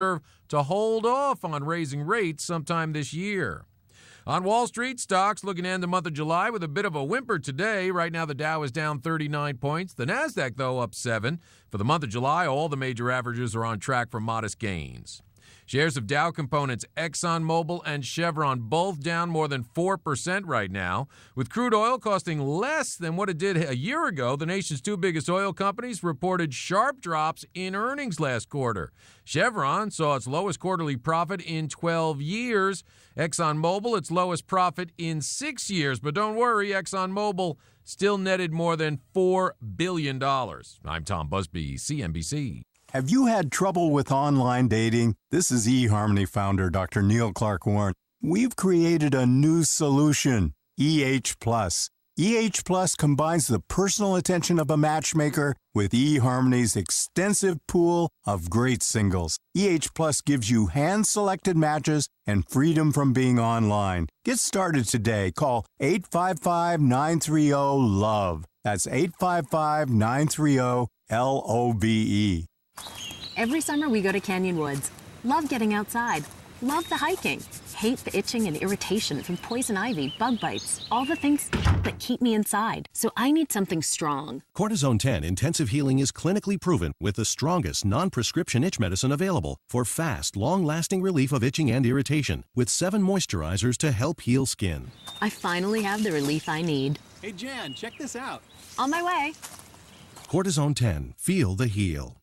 to hold off on raising rates sometime this year. On Wall Street, stocks looking to end the month of July with a bit of a whimper today. Right now, the Dow is down 39 points. The Nasdaq, though, up 7. For the month of July, all the major averages are on track for modest gains. Shares of Dow components ExxonMobil and Chevron both down more than 4% right now. With crude oil costing less than what it did a year ago, the nation's two biggest oil companies reported sharp drops in earnings last quarter. Chevron saw its lowest quarterly profit in 12 years. ExxonMobil, its lowest profit in 6 years. But don't worry, ExxonMobil still netted more than $4 billion. I'm Tom Busby, CNBC. Have you had trouble with online dating? This is eHarmony founder Dr. Neil Clark Warren. We've created a new solution, EH+. EH Plus combines the personal attention of a matchmaker with eHarmony's extensive pool of great singles. EH Plus gives you hand-selected matches and freedom from being online. Get started today. Call 855-930-LOVE. That's 855-930-LOVE. Every summer we go to Canyon Woods. Love getting outside. Love the hiking. Hate the itching and irritation from poison ivy, bug bites, all the things that keep me inside. So I need something strong. Cortisone 10 Intensive Healing is clinically proven with the strongest non-prescription itch medicine available for fast, long-lasting relief of itching and irritation with 7 moisturizers to help heal skin. I finally have the relief I need. Hey, Jan, check this out. On my way. Cortisone 10. Feel the heal.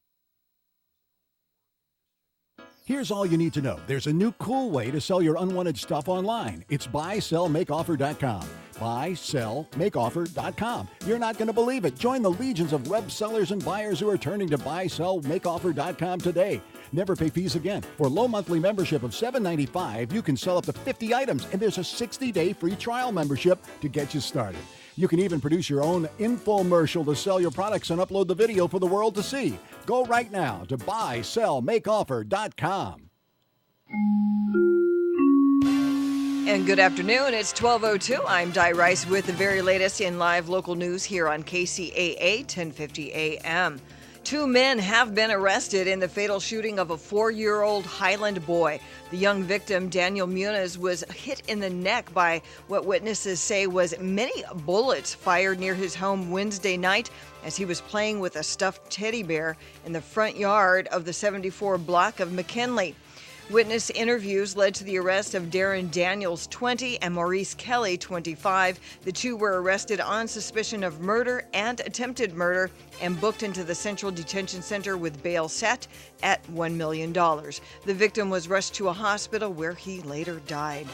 Here's all you need to know. There's a new cool way to sell your unwanted stuff online. It's buysellmakeoffer.com. Buysellmakeoffer.com. You're not going to believe it. Join the legions of web sellers and buyers who are turning to buysellmakeoffer.com today. Never pay fees again. For low monthly membership of $7.95, you can sell up to 50 items, and there's a 60-day free trial membership to get you started. You can even produce your own infomercial to sell your products and upload the video for the world to see. Go right now to buysellmakeoffer.com. And good afternoon. It's 12:02. I'm Di Rice with the very latest in live local news here on Kcaa 1050 AM. 2 men have been arrested in the fatal shooting of a 4-year-old Highland boy. The young victim, Daniel Muniz, was hit in the neck by what witnesses say was many bullets fired near his home Wednesday night as he was playing with a stuffed teddy bear in the front yard of the 74 block of McKinley. Witness interviews led to the arrest of Darren Daniels, 20, and Maurice Kelly, 25. The two were arrested on suspicion of murder and attempted murder and booked into the Central Detention Center with bail set at $1 million. The victim was rushed to a hospital where he later died.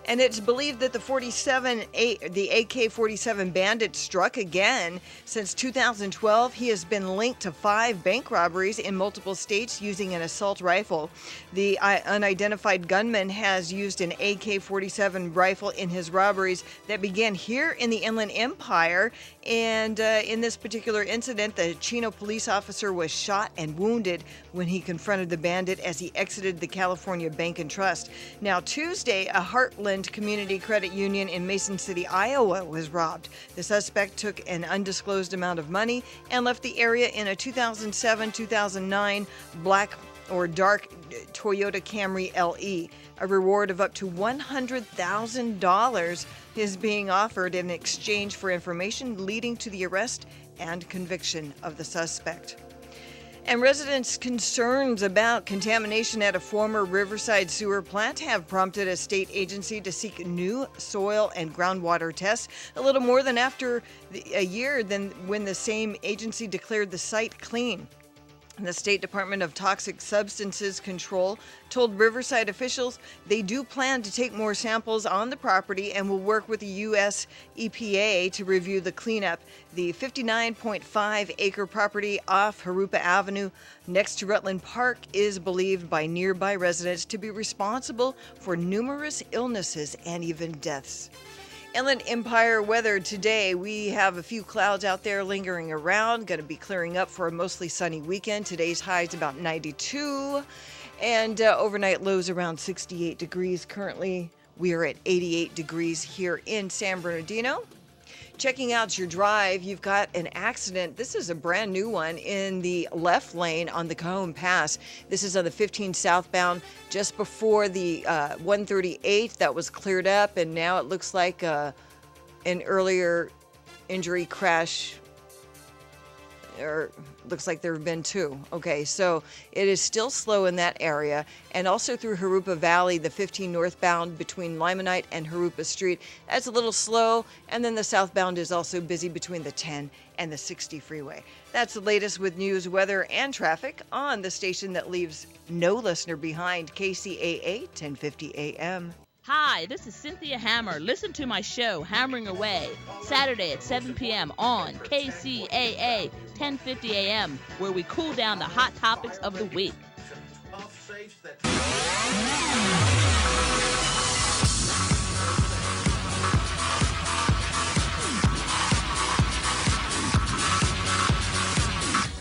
And it's believed that the AK-47 bandit struck again. Since 2012, he has been linked to 5 bank robberies in multiple states using an assault rifle. The unidentified gunman has used an AK-47 rifle in his robberies that began here in the Inland Empire. And in this particular incident, the Chino police officer was shot and wounded when he confronted the bandit as he exited the California Bank and Trust. Now, Tuesday, a Heartland Community Credit Union in Mason City, Iowa, was robbed. The suspect took an undisclosed amount of money and left the area in a 2007-2009 black or dark Toyota Camry LE. A reward of up to $100,000 is being offered in exchange for information leading to the arrest and conviction of the suspect. And residents' concerns about contamination at a former Riverside sewer plant have prompted a state agency to seek new soil and groundwater tests a little more than after a year than when the same agency declared the site clean. The State Department of Toxic Substances Control told Riverside officials they do plan to take more samples on the property and will work with the U.S. EPA to review the cleanup. The 59.5-acre property off Harupa Avenue next to Rutland Park is believed by nearby residents to be responsible for numerous illnesses and even deaths. Inland Empire weather today. We have a few clouds out there lingering around. Going to be clearing up for a mostly sunny weekend. Today's high is about 92. And overnight lows around 68 degrees. Currently, we are at 88 degrees here in San Bernardino. checking out your drive, you've got an accident. This is a brand new one in the left lane on the Cajon Pass. This is on the 15 southbound, just before the 138 that was cleared up, and now it looks like an earlier injury crash, or looks like there have been two. Okay, so it is still slow in that area, and also through Harupa Valley, the 15 northbound between Limonite and Harupa Street. That's a little slow, and then the southbound is also busy between the 10 and the 60 freeway. That's the latest with news, weather, and traffic on the station that leaves no listener behind, Kcaa 1050 AM. Hi, this is Cynthia Hammer. Listen to my show, Hammering Away, Saturday at 7 p.m. on KCAA 1050 AM, where we cool down the hot topics of the week.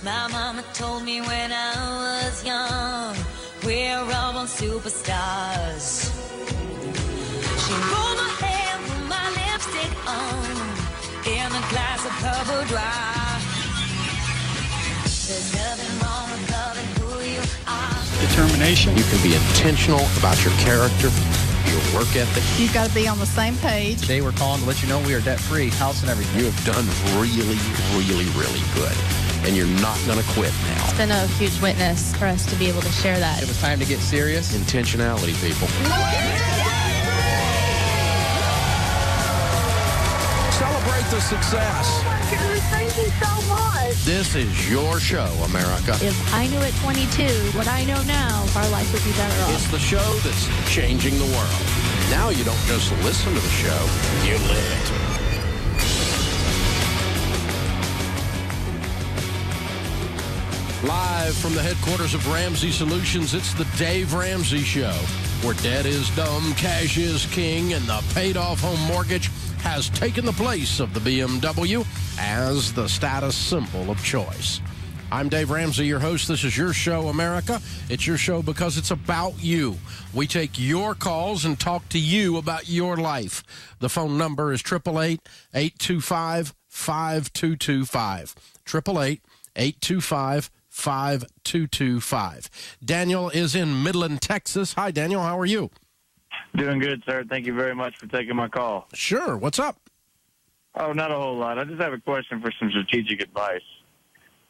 My mama told me when I was young, we're all born superstars. She rolled my hair with my lipstick on in a glass of purple dry. There's nothing wrong with loving who you are. Determination. You can be intentional about your character, your work ethic. You've got to be on the same page. Today we're calling to let you know we are debt-free, house and everything. You have done really, really, really good. And you're not going to quit now. It's been a huge witness for us to be able to share that. It was time to get serious. Intentionality, people. Celebrate the success. Oh my goodness, thank you so much. This is your show, America. If I knew at 22 what I know now, our life would be better off. It's the show that's changing the world. Now you don't just listen to the show, you live it. Live from the headquarters of Ramsey Solutions, it's the Dave Ramsey Show, where debt is dumb, cash is king, and the paid-off home mortgage has taken the place of the BMW as the status symbol of choice. I'm Dave Ramsey, your host. This is your show, America. It's your show because it's about you. We take your calls and talk to you about your life. The phone number is 888-825-5225. 888-825-5225. Daniel is in Midland, Texas. Hi, Daniel. How are you? Doing good, sir. Thank you very much for taking my call. Sure. What's up? Oh, not a whole lot. I just have a question for some strategic advice.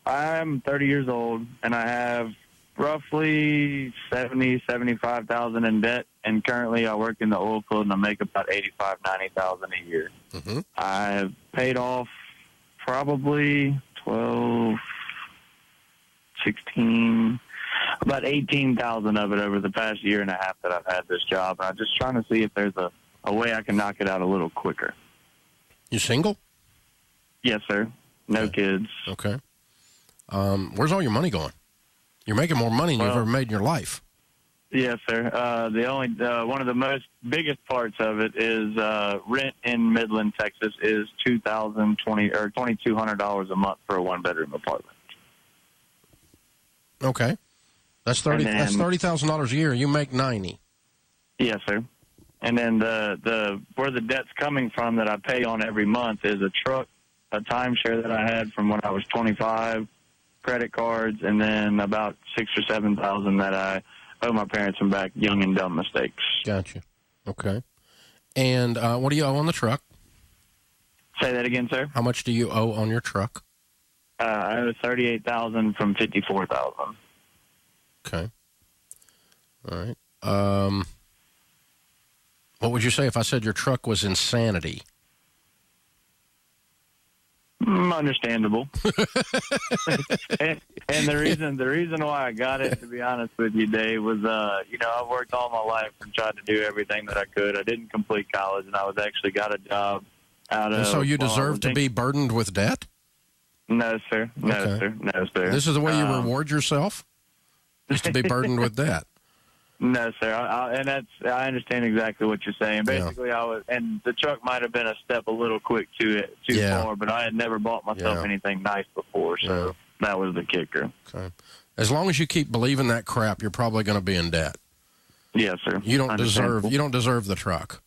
I'm 30 years old, and I have roughly $75,000 in debt, and currently I work in the oil field, and I make about $90,000 a year. Mm-hmm. I've paid off probably 12, 16, about 18,000 of it over the past year and a half that I've had this job. And I'm just trying to see if there's a way I can knock it out a little quicker. You single? Yes, sir. No kids. Okay. Where's all your money going? You're making more money than you've ever made in your life. Yes, sir. The only one of the biggest parts of it is rent in Midland, Texas, is $2,200 a month for a one-bedroom apartment. Okay, that's $30,000 a year. You make $90,000. Yes, sir. And then the where the debt's coming from that I pay on every month is a truck, a timeshare that I had from when I was 25, credit cards, and then about $6,000 or $7,000 that I owe my parents from back young and dumb mistakes. Gotcha. Okay. And what do you owe on the truck? Say that again, sir. How much do you owe on your truck? I owe $38,000 from $54,000. Okay. All right. What would you say if I said your truck was insanity? Understandable. and the reason why I got it, to be honest with you, Dave, was I've worked all my life and tried to do everything that I could. I didn't complete college, and I got a job out of. And so you deserve to be burdened with debt? No, sir. No, okay. sir. No, sir. This is the way you reward yourself? Just to be burdened with debt? No, sir. I understand exactly what you're saying. Basically, yeah. And the truck might have been a step a little quick too far, but I had never bought myself anything nice before, so that was the kicker. Okay. As long as you keep believing that crap, you're probably going to be in debt. Yes, sir. You don't deserve the truck.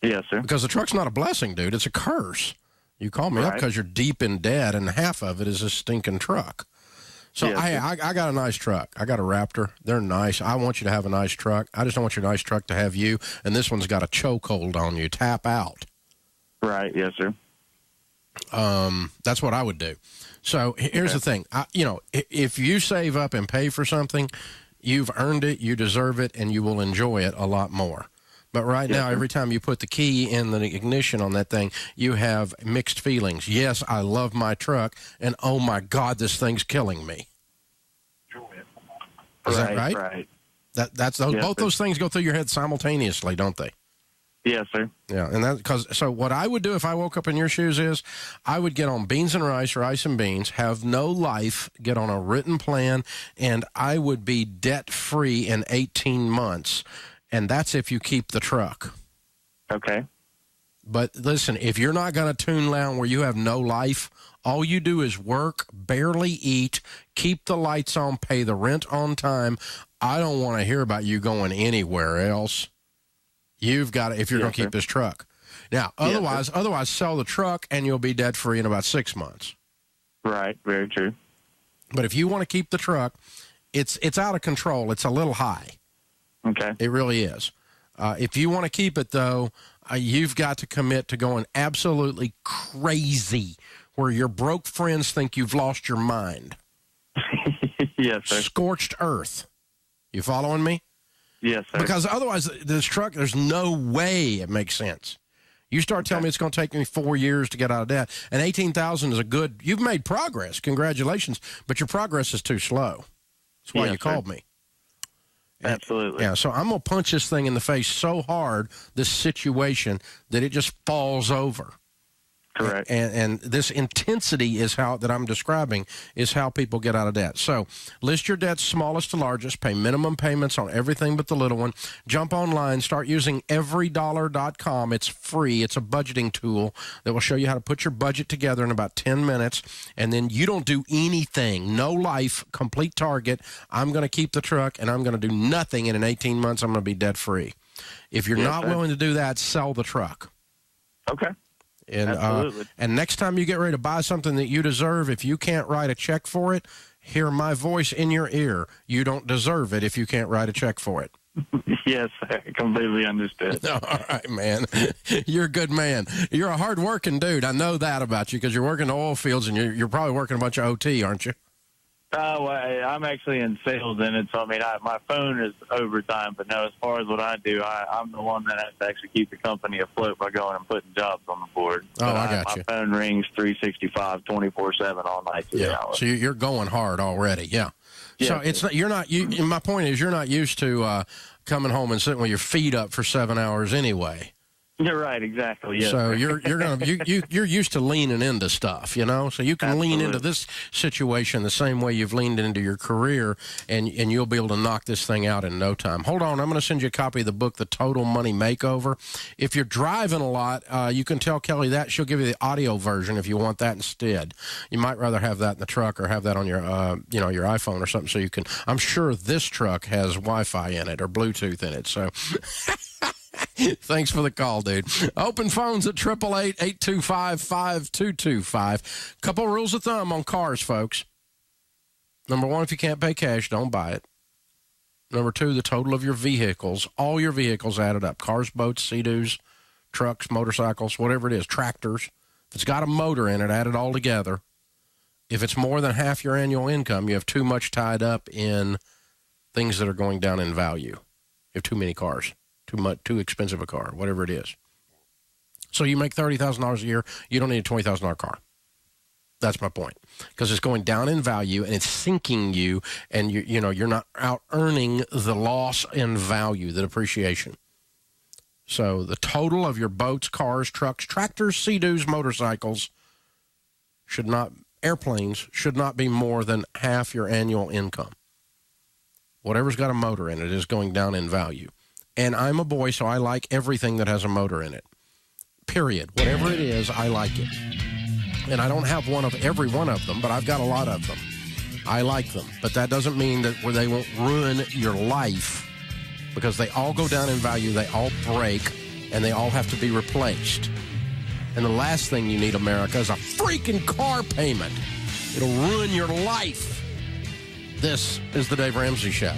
Yes, sir. Because the truck's not a blessing, dude. It's a curse. You call me up Right. because you're deep in debt, and half of it is a stinking truck. So Yes, I got a nice truck. I got a Raptor. They're nice. I want you to have a nice truck. I just don't want your nice truck to have you, and this one's got a chokehold on you. Tap out. Right. Yes, sir. That's what I would do. So here's the thing. If you save up and pay for something, you've earned it, you deserve it, and you will enjoy it a lot more. But right now, every time you put the key in the ignition on that thing, you have mixed feelings. Yes, I love my truck, and oh my God, this thing's killing me. Is that right? Right. That's both those things go through your head simultaneously, don't they? Yes, sir. Yeah, and so what I would do if I woke up in your shoes is I would get on beans and rice or rice and beans, have no life, get on a written plan, and I would be debt-free in 18 months. And that's if you keep the truck. Okay. But listen, if you're not going to tune down where you have no life, all you do is work, barely eat, keep the lights on, pay the rent on time. I don't want to hear about you going anywhere else. You've got to, if you're going to keep this truck. Now, otherwise, sell the truck and you'll be debt free in about 6 months. Right. Very true. But if you want to keep the truck, it's out of control. It's a little high. Okay. It really is. If you want to keep it, though, you've got to commit to going absolutely crazy where your broke friends think you've lost your mind. Yes, sir. Scorched earth. You following me? Yes, sir. Because otherwise, this truck, there's no way it makes sense. You start telling me it's going to take me 4 years to get out of debt, and $18,000 is a good, you've made progress. Congratulations. But your progress is too slow. That's why you called me. Absolutely. Yeah, so I'm going to punch this thing in the face so hard, this situation, that it just falls over. Correct. And this intensity is that I'm describing is how people get out of debt. So list your debts smallest to largest, pay minimum payments on everything but the little one. Jump online, start using everydollar.com. It's free. It's a budgeting tool that will show you how to put your budget together in about 10 minutes. And then you don't do anything. No life, complete target. I'm going to keep the truck and I'm going to do nothing, and in 18 months I'm going to be debt free. If you're not willing to do that, sell the truck. Okay. And, absolutely. And next time you get ready to buy something that you deserve, if you can't write a check for it, hear my voice in your ear. You don't deserve it if you can't write a check for it. Yes, I completely understood. All right, man. You're a good man. You're a hard-working dude. I know that about you because you're working the oil fields, and you're probably working a bunch of OT, aren't you? Well, I'm actually in sales in it, so I mean, my phone is overtime. But no, as far as what I do, I'm the one that has to actually keep the company afloat by going and putting jobs on the board. Oh, I got you. My phone rings 365, 24/7 all night. So you're going hard already. Yeah. So it's not. You're not. My point is, you're not used to coming home and sitting with your feet up for 7 hours anyway. You're right, exactly. Yes. So you're used to leaning into stuff, you know. So you can lean into this situation the same way you've leaned into your career, and you'll be able to knock this thing out in no time. Hold on, I'm going to send you a copy of the book, The Total Money Makeover. If you're driving a lot, you can tell Kelly that. She'll give you the audio version if you want that instead. You might rather have that in the truck or have that on your your iPhone or something, so you can. I'm sure this truck has Wi-Fi in it or Bluetooth in it, so. Thanks for the call, dude. Open phones at 888-825-5225. Couple rules of thumb on cars, folks. Number one, if you can't pay cash, don't buy it. Number two, the total of your vehicles, all your vehicles added up, cars, boats, Sea-Doos, trucks, motorcycles, whatever it is, tractors. If it's got a motor in it, add it all together. If it's more than half your annual income, you have too much tied up in things that are going down in value. You have too many cars. Too expensive a car, whatever it is. So you make $30,000 a year, you don't need a $20,000 car. That's my point, because it's going down in value and it's sinking you, and you're not out earning the loss in value, the depreciation. So the total of your boats, cars, trucks, tractors, Sea-Doos, motorcycles airplanes should not be more than half your annual income. Whatever's got a motor in it is going down in value. And I'm a boy, so I like everything that has a motor in it. Period. Whatever it is, I like it. And I don't have every one of them, but I've got a lot of them. I like them. But that doesn't mean that they won't ruin your life, because they all go down in value, they all break, and they all have to be replaced. And the last thing you need, America, is a freaking car payment. It'll ruin your life. This is the Dave Ramsey Show.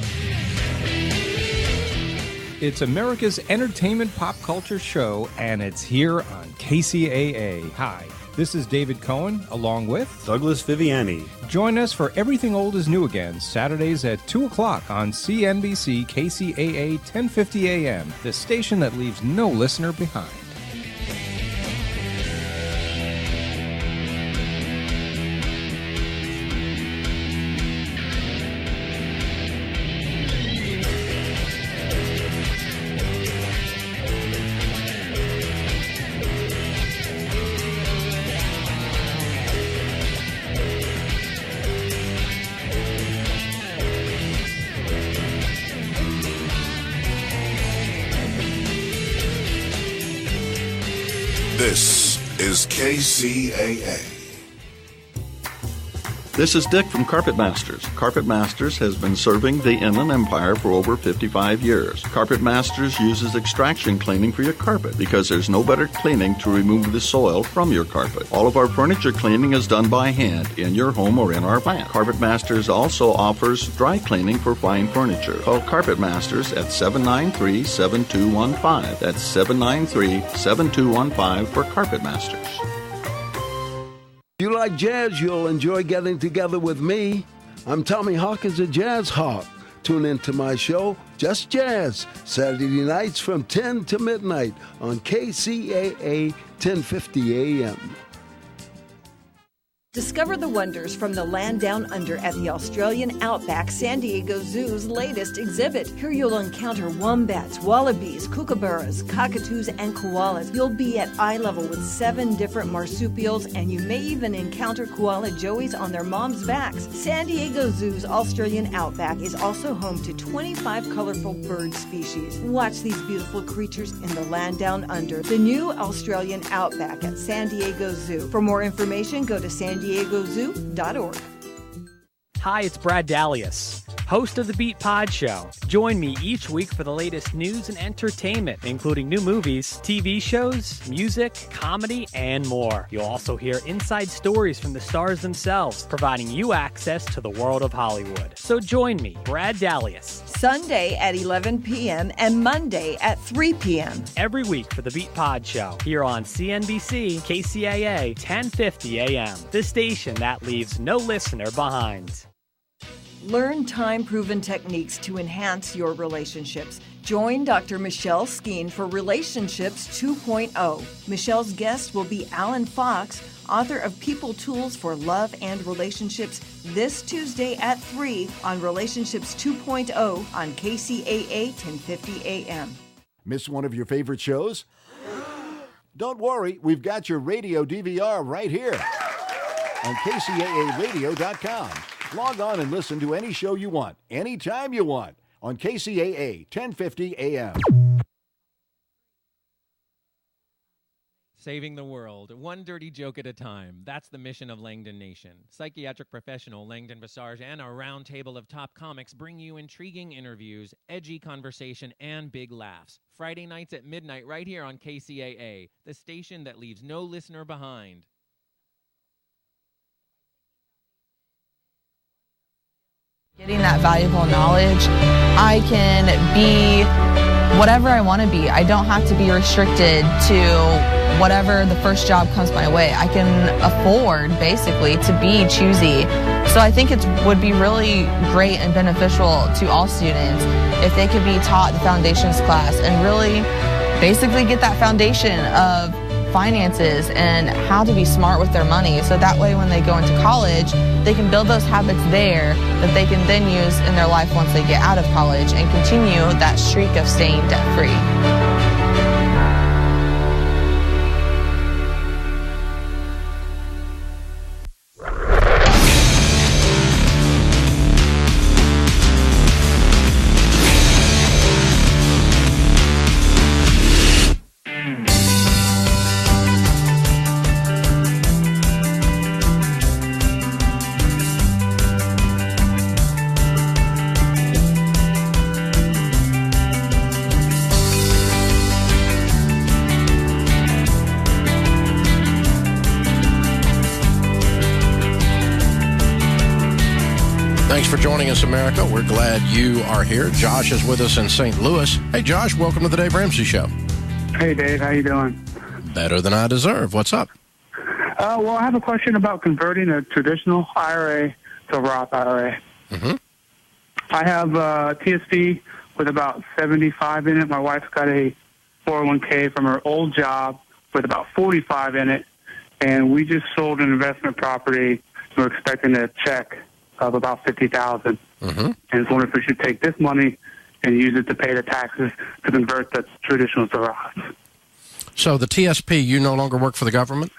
It's America's entertainment pop culture show, and it's here on KCAA. Hi, this is David Cohen, along with Douglas Viviani. Join us for Everything Old is New Again, Saturdays at 2 o'clock on CNBC KCAA 1050 AM, the station that leaves no listener behind. This is KCAA. This is Dick from Carpet Masters. Carpet Masters has been serving the Inland Empire for over 55 years. Carpet Masters uses extraction cleaning for your carpet because there's no better cleaning to remove the soil from your carpet. All of our furniture cleaning is done by hand in your home or in our plant. Carpet Masters also offers dry cleaning for fine furniture. Call Carpet Masters at 793-7215. That's 793-7215 for Carpet Masters. If you like jazz, you'll enjoy getting together with me. I'm Tommy Hawkins, a jazz hawk. Tune into my show, Just Jazz, Saturday nights from 10 to midnight on KCAA 1050 AM. Discover the wonders from the land down under at the Australian Outback San Diego Zoo's latest exhibit. Here you'll encounter wombats, wallabies, kookaburras, cockatoos, and koalas. You'll be at eye level with 7 different marsupials, and you may even encounter koala joeys on their moms' backs. San Diego Zoo's Australian Outback is also home to 25 colorful bird species. Watch these beautiful creatures in the land down under. The new Australian Outback at San Diego Zoo. For more information, go to SanDiegoZoo.org. Hi, it's Brad Dalius, host of the Beat Pod Show. Join me each week for the latest news and entertainment, including new movies, TV shows, music, comedy, and more. You'll also hear inside stories from the stars themselves, providing you access to the world of Hollywood. So join me, Brad Dalius, Sunday at 11 p.m. and Monday at 3 p.m. every week for the Beat Pod Show, here on CNBC KCAA 1050 AM, the station that leaves no listener behind. Learn time-proven techniques to enhance your relationships. Join Dr. Michelle Skeen for Relationships 2.0. Michelle's guest will be Alan Fox, author of People Tools for Love and Relationships, this Tuesday at 3 on Relationships 2.0 on KCAA 1050 AM. Miss one of your favorite shows? Don't worry, we've got your radio DVR right here on KCAAradio.com. Log on and listen to any show you want, anytime you want, on KCAA 1050 AM. Saving the world, one dirty joke at a time. That's the mission of Langdon Nation. Psychiatric professional Langdon Visage and a round table of top comics bring you intriguing interviews, edgy conversation, and big laughs. Friday nights at midnight right here on KCAA, the station that leaves no listener behind. Getting that valuable knowledge, I can be whatever I want to be. I don't have to be restricted to whatever the first job comes my way. I can afford, basically, to be choosy. So I think it would be really great and beneficial to all students if they could be taught the foundations class and really basically get that foundation of finances and how to be smart with their money, so that way when they go into college they can build those habits there that they can then use in their life once they get out of college and continue that streak of staying debt-free. Thanks for joining us, America. We're glad you are here. Josh is with us in St. Louis. Hey, Josh, welcome to the Dave Ramsey Show. Hey, Dave. How you doing? Better than I deserve. What's up? Well, I have a question about converting a traditional IRA to a Roth IRA. Mm-hmm. I have a TSP with about 75 in it. My wife's got a 401k from her old job with about 45 in it, and we just sold an investment property. We're expecting a check of about $50,000. Mm-hmm. And I was wondering if we should take this money and use it to pay the taxes to convert the traditional to Roth. So the TSP, you no longer work for the government?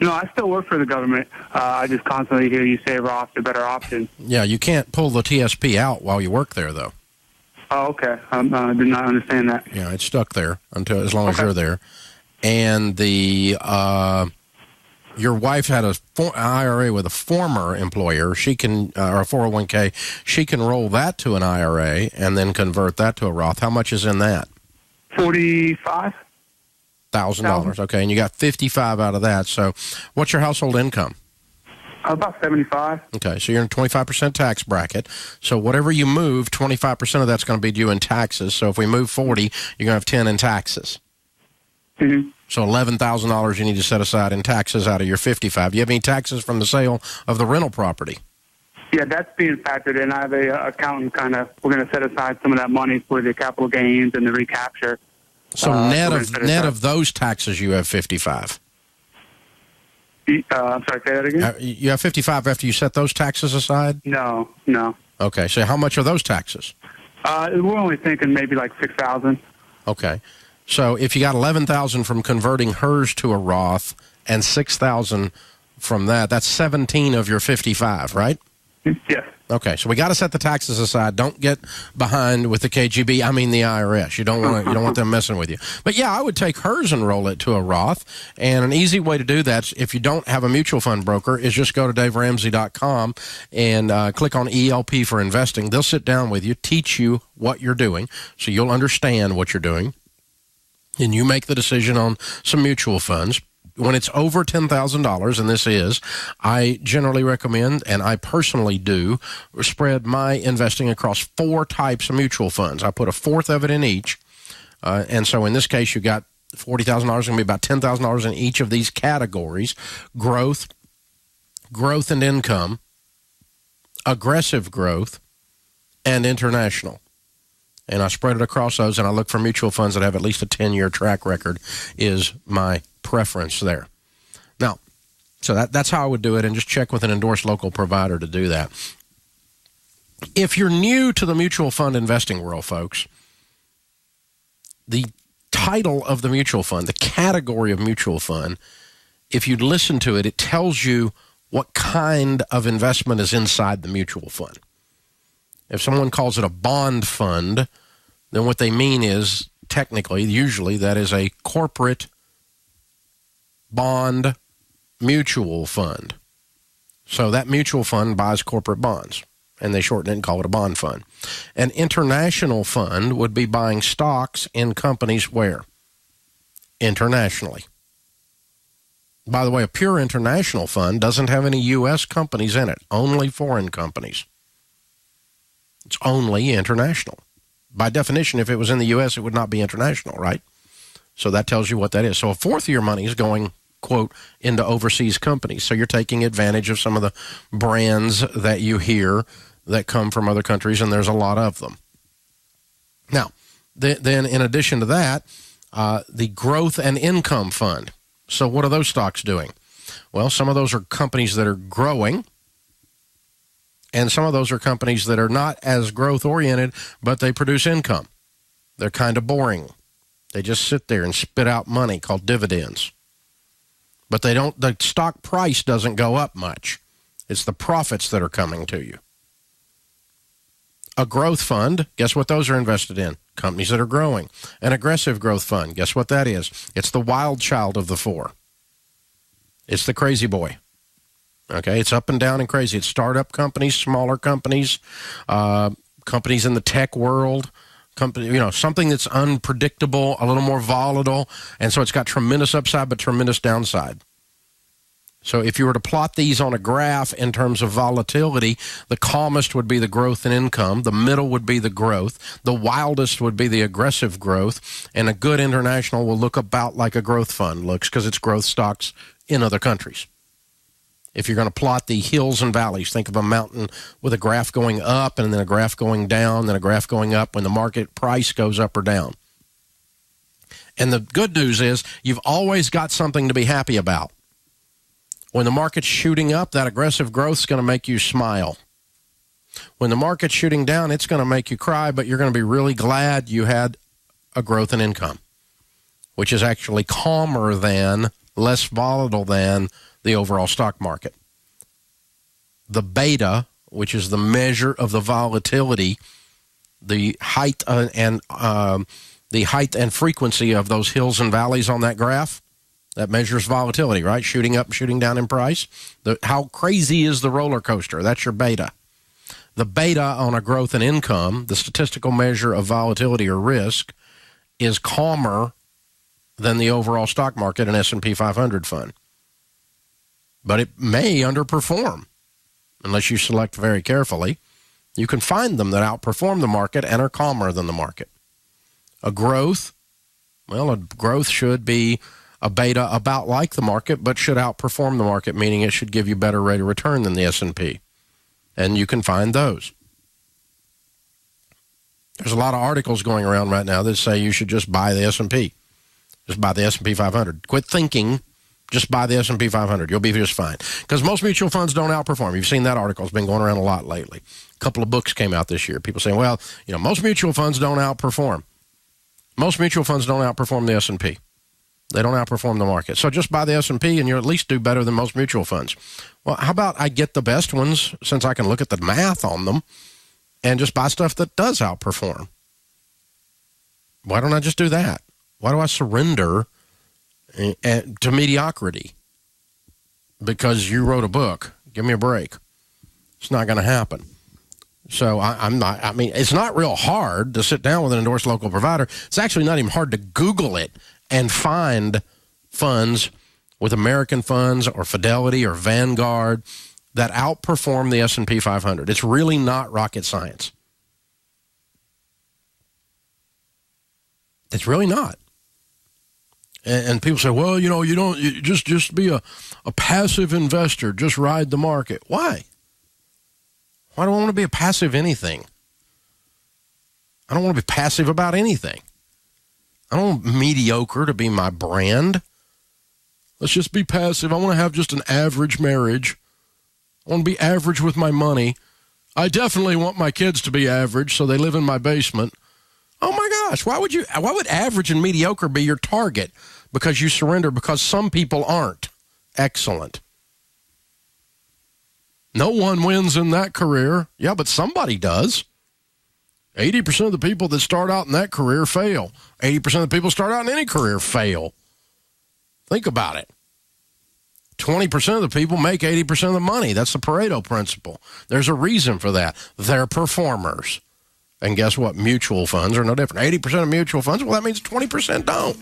No, I still work for the government. I just constantly hear you say Roth, the better option. Yeah, you can't pull the TSP out while you work there, though. Oh, okay. I did not understand that. Yeah, it's stuck there as long as you're there. And your wife had an IRA with a former employer. She can, or a 401k. She can roll that to an IRA and then convert that to a Roth. How much is in that? $45,000. Okay, and you got 55 out of that. So, what's your household income? About 75. Okay, so you're in a 25% tax bracket. So whatever you move, 25% of that's going to be due in taxes. So if we move 40, you're going to have 10 in taxes. Mm-hmm. So $11,000 you need to set aside in taxes out of your 55. Do you have any taxes from the sale of the rental property? Yeah, that's being factored in. I have a accountant we're going to set aside some of that money for the capital gains and the recapture. So net of those taxes, you have 55. I'm sorry, say that again? You have 55 after you set those taxes aside? No. Okay, so how much are those taxes? We're only thinking maybe like $6,000. Okay. So if you got $11,000 from converting hers to a Roth and $6,000 from that, that's 17 of your 55, right? Yes. Okay, so we got to set the taxes aside. Don't get behind with the KGB. I mean the IRS. You don't want them messing with you. But yeah, I would take hers and roll it to a Roth. And an easy way to do that, if you don't have a mutual fund broker, is just go to DaveRamsey.com and click on ELP for investing. They'll sit down with you, teach you what you're doing, so you'll understand what you're doing, and you make the decision on some mutual funds. When it's over $10,000, and this is, I generally recommend, and I personally do, spread my investing across 4 types of mutual funds. I put a fourth of it in each. And so in this case, you got $40,000, going to be about $10,000 in each of these categories: growth and income, aggressive growth, and international. And I spread it across those, and I look for mutual funds that have at least a 10-year track record is my preference there. Now, so that's how I would do it, and just check with an endorsed local provider to do that. If you're new to the mutual fund investing world, folks, the title of the mutual fund, the category of mutual fund, if you listen to it, it tells you what kind of investment is inside the mutual fund. If someone calls it a bond fund, then what they mean is, technically, usually, that is a corporate bond mutual fund. So that mutual fund buys corporate bonds, and they shorten it and call it a bond fund. An international fund would be buying stocks in companies where? Internationally. By the way, a pure international fund doesn't have any U.S. companies in it, only foreign companies. It's only international. By definition, if it was in the U.S., it would not be international, right? So that tells you what that is. So a fourth of your money is going, quote, into overseas companies. So you're taking advantage of some of the brands that you hear that come from other countries, and there's a lot of them. Now, then in addition to that, the growth and income fund. So what are those stocks doing? Well, some of those are companies that are growing, and some of those are companies that are not as growth-oriented, but they produce income. They're kind of boring. They just sit there and spit out money called dividends. But the stock price doesn't go up much. It's the profits that are coming to you. A growth fund, guess what those are invested in? Companies that are growing. An aggressive growth fund, guess what that is? It's the wild child of the 4. It's the crazy boy. Okay, it's up and down and crazy. It's startup companies, smaller companies, companies in the tech world, something that's unpredictable, a little more volatile, and so it's got tremendous upside but tremendous downside. So if you were to plot these on a graph in terms of volatility, the calmest would be the growth in income, the middle would be the growth, the wildest would be the aggressive growth, and a good international will look about like a growth fund looks because it's growth stocks in other countries. If you're going to plot the hills and valleys, think of a mountain with a graph going up and then a graph going down, then a graph going up when the market price goes up or down. And the good news is you've always got something to be happy about. When the market's shooting up, that aggressive growth is going to make you smile. When the market's shooting down, it's going to make you cry, but you're going to be really glad you had a growth in income, which is actually calmer than, less volatile than the overall stock market. The beta, which is the measure of the volatility, the height and frequency of those hills and valleys on that graph, that measures volatility, right? Shooting up, shooting down in price. How crazy is the roller coaster? That's your beta. The beta on a growth in income, the statistical measure of volatility or risk, is calmer than the overall stock market and S&P 500 fund. But it may underperform unless you select very carefully. You can find them that outperform the market and are calmer than the market. A growth should be a beta about like the market, but should outperform the market, meaning it should give you better rate of return than the S&P. And you can find those. There's a lot of articles going around right now that say you should just buy the S&P. Just buy the S&P 500. Quit thinking, just buy the S&P 500. You'll be just fine. Because most mutual funds don't outperform. You've seen that article. It's been going around a lot lately. A couple of books came out this year. People saying, well, most mutual funds don't outperform. Most mutual funds don't outperform the S&P. They don't outperform the market. So just buy the S&P and you'll at least do better than most mutual funds. Well, how about I get the best ones since I can look at the math on them and just buy stuff that does outperform? Why don't I just do that? Why do I surrender to mediocrity? Because you wrote a book. Give me a break. It's not going to happen. So it's not real hard to sit down with an endorsed local provider. It's actually not even hard to Google it and find funds with American Funds or Fidelity or Vanguard that outperform the S&P 500. It's really not rocket science. It's really not. And people say, well, you just be a passive investor. Just ride the market. Why? Why do I want to be a passive anything? I don't want to be passive about anything. I don't want mediocre to be my brand. Let's just be passive. I want to have just an average marriage. I want to be average with my money. I definitely want my kids to be average, so they live in my basement. Oh my gosh, why would average and mediocre be your target? Because you surrender, because some people aren't. Excellent. No one wins in that career. Yeah, but somebody does. 80% of the people that start out in that career fail. 80% of the people start out in any career fail. Think about it. 20% of the people make 80% of the money. That's the Pareto principle. There's a reason for that. They're performers. And guess what? Mutual funds are no different. 80% of mutual funds, well, that means 20% don't.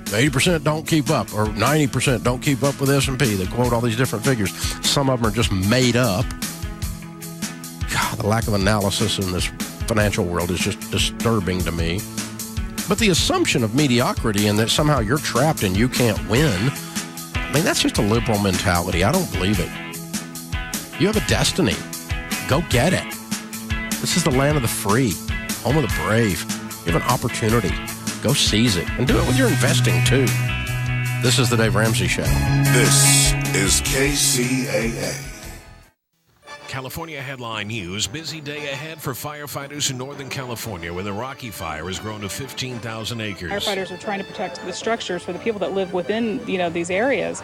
80% don't keep up, or 90% don't keep up with S&P. They quote all these different figures. Some of them are just made up. God, the lack of analysis in this financial world is just disturbing to me. But the assumption of mediocrity and that somehow you're trapped and you can't win, that's just a liberal mentality. I don't believe it. You have a destiny. Go get it. This is the land of the free, home of the brave. You have an opportunity. Go seize it. And do it with your investing, too. This is the Dave Ramsey Show. This is KCAA. California headline news. Busy day ahead for firefighters in Northern California where the Rocky Fire has grown to 15,000 acres. Firefighters are trying to protect the structures for the people that live within, these areas.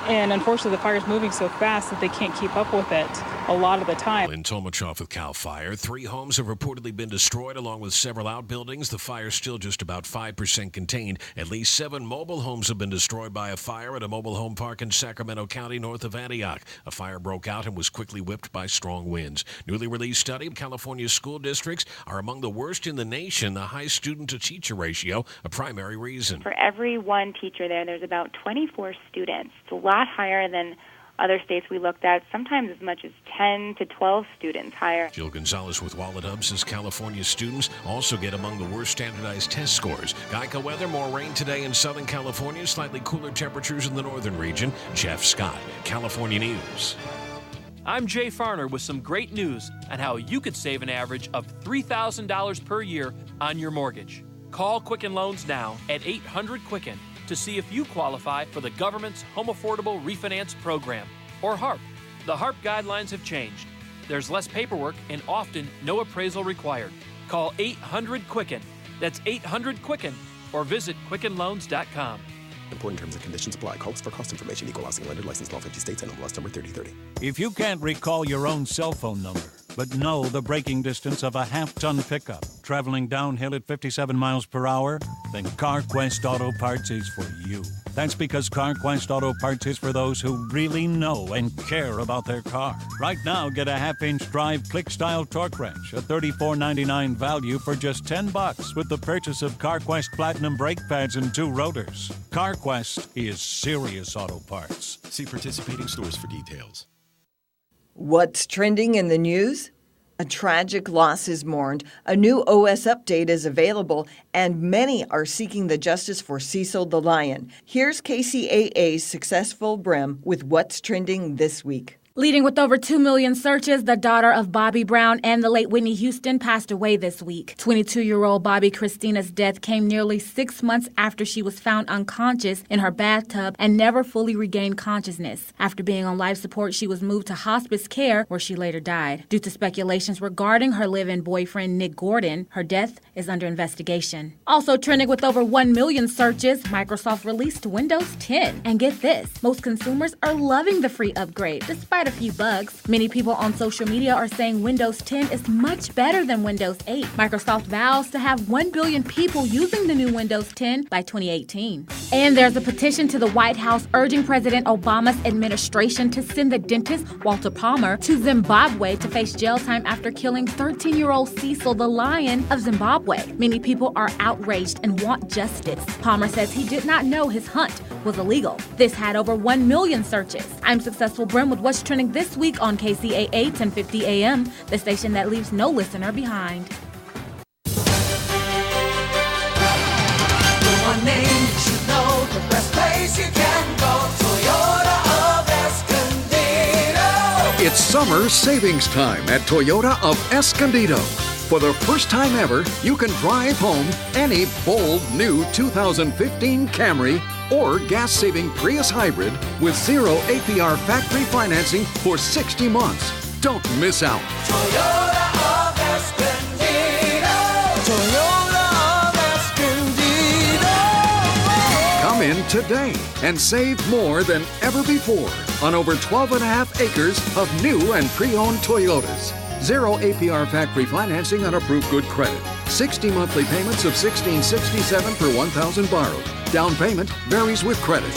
And unfortunately, the fire is moving so fast that they can't keep up with it a lot of the time. In Tomachoff with Cal Fire, 3 homes have reportedly been destroyed along with several outbuildings. The fire's still just about 5% contained. At least 7 mobile homes have been destroyed by a fire at a mobile home park in Sacramento County north of Antioch. A fire broke out and was quickly whipped by strong winds. Newly released study of California's school districts are among the worst in the nation. The high student-to-teacher ratio, a primary reason. For every one teacher there's about 24 students. It's a lot higher than other states we looked at, sometimes as much as 10 to 12 students higher. Jill Gonzalez with Wallet Hub says California students also get among the worst standardized test scores. Geico weather, more rain today in Southern California, slightly cooler temperatures in the northern region. Jeff Scott, California News. I'm Jay Farner with some great news on how you could save an average of $3,000 per year on your mortgage. Call Quicken Loans now at 800-QUICKEN to see if you qualify for the government's Home Affordable Refinance Program, or HARP. The HARP guidelines have changed. There's less paperwork and often no appraisal required. Call 800-QUICKEN. That's 800-QUICKEN, or visit QuickenLoans.com. Important terms and conditions apply. Calls for cost information. Equal housing lender. Licensed in all 50 states. And MLS number 3030. If you can't recall your own cell phone number, but know the braking distance of a half-ton pickup traveling downhill at 57 miles per hour, then CarQuest Auto Parts is for you. That's because CarQuest Auto Parts is for those who really know and care about their car. Right now, get a half-inch drive click-style torque wrench, a $34.99 value for just $10 with the purchase of CarQuest Platinum brake pads and 2 rotors. CarQuest is serious auto parts. See participating stores for details. What's trending in the news? A tragic loss is mourned, a new OS update is available, and many are seeking the justice for Cecil the Lion. Here's KCAA's Successful Brim with what's trending this week. Leading with over 2 million searches, the daughter of Bobby Brown and the late Whitney Houston passed away this week. 22-year-old Bobby Christina's death came nearly 6 months after she was found unconscious in her bathtub and never fully regained consciousness. After being on life support, she was moved to hospice care, where she later died. Due to speculations regarding her live-in boyfriend, Nick Gordon, her death is under investigation. Also trending with over 1 million searches, Microsoft released Windows 10. And get this, most consumers are loving the free upgrade, despite a few bugs. Many people on social media are saying Windows 10 is much better than Windows 8. Microsoft vows to have 1 billion people using the new Windows 10 by 2018. And there's a petition to the White House urging President Obama's administration to send the dentist Walter Palmer to Zimbabwe to face jail time after killing 13-year-old Cecil the Lion of Zimbabwe. Many people are outraged and want justice. Palmer says he did not know his hunt was illegal. This had over 1 million searches. I'm Successful Brim with what's trending this week on KCAA 1050 AM, the station that leaves no listener behind. One name you should know, the best place you can go, Toyota of Escondido. It's summer savings time at Toyota of Escondido. For the first time ever, you can drive home any bold new 2015 Camry or gas-saving Prius Hybrid with 0 APR factory financing for 60 months. Don't miss out. Toyota of Escondido. Toyota of Escondido. Come in today and save more than ever before on over 12.5 acres of new and pre-owned Toyotas. 0 APR factory financing on approved good credit. 60 monthly payments of $16.67 per $1,000 borrowed. Down payment varies with credit.